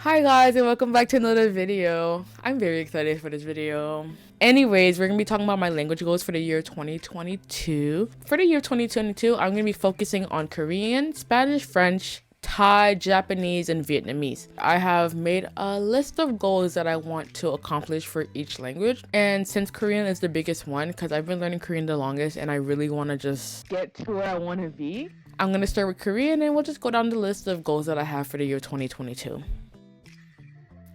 Hi guys, and welcome back to another video. I'm very excited for this video. Anyways, we're gonna be talking about my language goals for the year 2022. For the year 2022, I'm gonna be focusing on Korean, Spanish, French, Thai, Japanese, and Vietnamese. I have made a list of goals that I want to accomplish for each language. And since Korean is the biggest one, because I've been learning Korean the longest and I really want to just get to where I want to be, I'm gonna start with Korean and we'll just go down the list of goals that I have for the year 2022.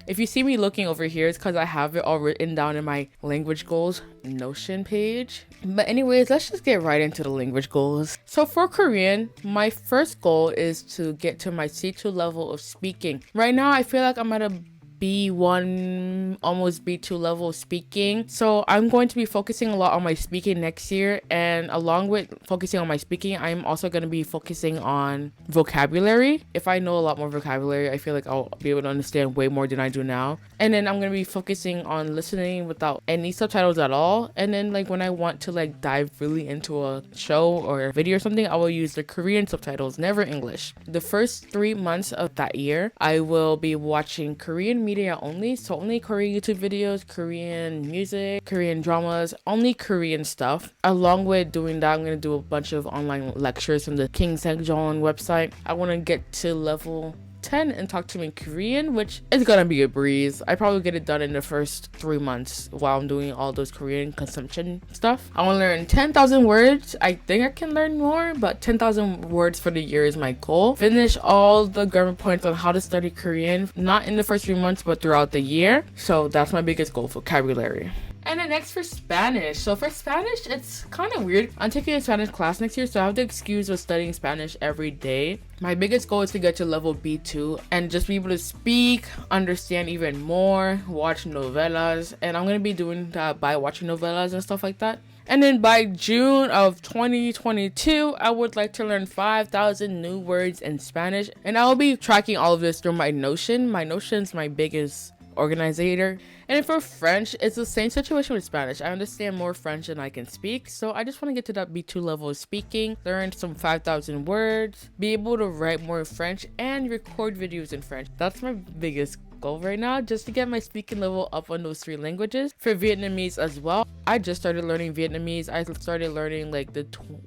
If you see me looking over here, it's because I have it all written down in my language goals Notion page. But anyways, let's just get right into the language goals. So for Korean, my first goal is to get to my C2 level of speaking. Right now, I feel like I'm at a B1, almost B2 level of speaking. So I'm going to be focusing a lot on my speaking next year. And along with focusing on my speaking, I'm also going to be focusing on vocabulary. If I know a lot more vocabulary, I feel like I'll be able to understand way more than I do now. And then I'm going to be focusing on listening without any subtitles at all. And then like when I want to like dive really into a show or a video or something, I will use the Korean subtitles, never English. The first 3 months of that year, I will be watching Korean media only, so only Korean YouTube videos, Korean music, Korean dramas, only Korean stuff. Along with doing that, I'm going to do a bunch of online lectures from the King Sejong website. I want to get to level 10 and talk to me in Korean, which is gonna be a breeze. I probably get it done in the first 3 months while I'm doing all those Korean consumption stuff. I want to learn 10,000 words. I think I can learn more, but 10,000 words for the year is my goal. Finish all the grammar points on how to study Korean, not in the first 3 months, but throughout the year. So that's my biggest goal, vocabulary. And then next for Spanish. So for Spanish, it's kind of weird. I'm taking a Spanish class next year, so I have the excuse of studying Spanish every day. My biggest goal is to get to level B2 and just be able to speak, understand even more, watch novelas. And I'm going to be doing that by watching novelas and stuff like that. And then by June of 2022, I would like to learn 5,000 new words in Spanish. And I will be tracking all of this through my Notion. My Notion is my biggest organizer. And for French, it's the same situation with Spanish. I understand more French than I can speak, so I just want to get to that B2 level of speaking, learn some 5,000 words, be able to write more in French, and record videos in French. That's my biggest goal right now, just to get my speaking level up on those 3 languages. For Vietnamese as well, I just started learning Vietnamese. I started learning like the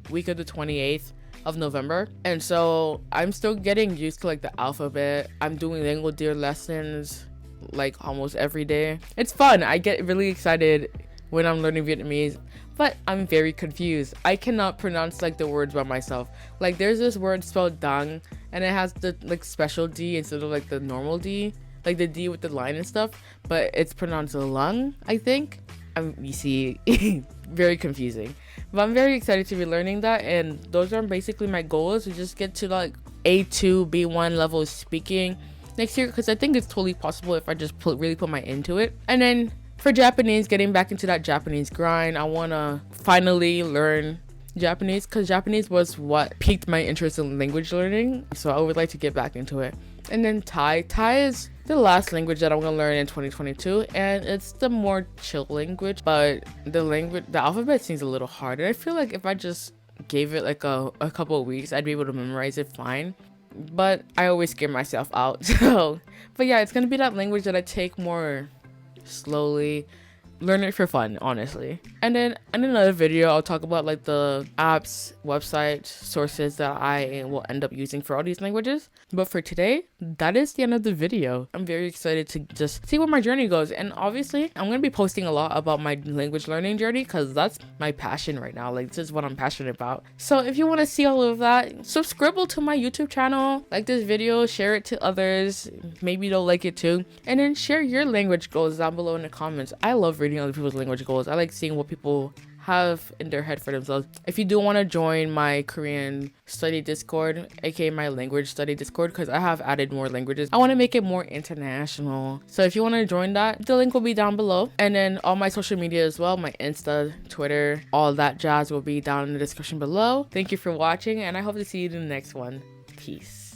week of the 28th of November, and so I'm still getting used to like the alphabet. I'm doing Lingo Deer lessons like almost every day. It's fun. I get really excited when I'm learning Vietnamese, but I'm very confused. I cannot pronounce like the words by myself. Like there's this word spelled dang and it has the like special D instead of like the normal D, like the D with the line and stuff, but it's pronounced lung, I think. You see, very confusing, but I'm very excited to be learning that. And those are basically my goals, to just get to like A2 B1 level speaking next year, because I think it's totally possible if I just really put my into it. And then for Japanese, getting back into that Japanese grind, I want to finally learn Japanese, because Japanese was what piqued my interest in language learning, so I would like to get back into it. And then Thai is the last language that I'm gonna learn in 2022, and it's the more chill language, but the alphabet seems a little hard, and I feel like if I just gave it like a couple of weeks, I'd be able to memorize it fine. But I always scare myself out. But yeah, it's gonna be that language that I take more slowly, learn it for fun, honestly. And then in another video, I'll talk about like the apps, websites, sources that I will end up using for all these languages. But for today, that is the end of the video. I'm very excited to just see where my journey goes. And obviously, I'm going to be posting a lot about my language learning journey, because that's my passion right now. Like, this is what I'm passionate about. So if you want to see all of that, subscribe to my YouTube channel, like this video, share it to others. Maybe they'll like it too. And then share your language goals down below in the comments. I love reading other people's language goals. I like seeing what people have in their head for themselves. If you do want to join my Korean study Discord, aka my language study Discord, because I have added more languages, I want to make it more international. So if you want to join that, the link will be down below. And then all my social media as well, my Insta, Twitter, all that jazz will be down in the description below. Thank you for watching, and I hope to see you in the next one. Peace.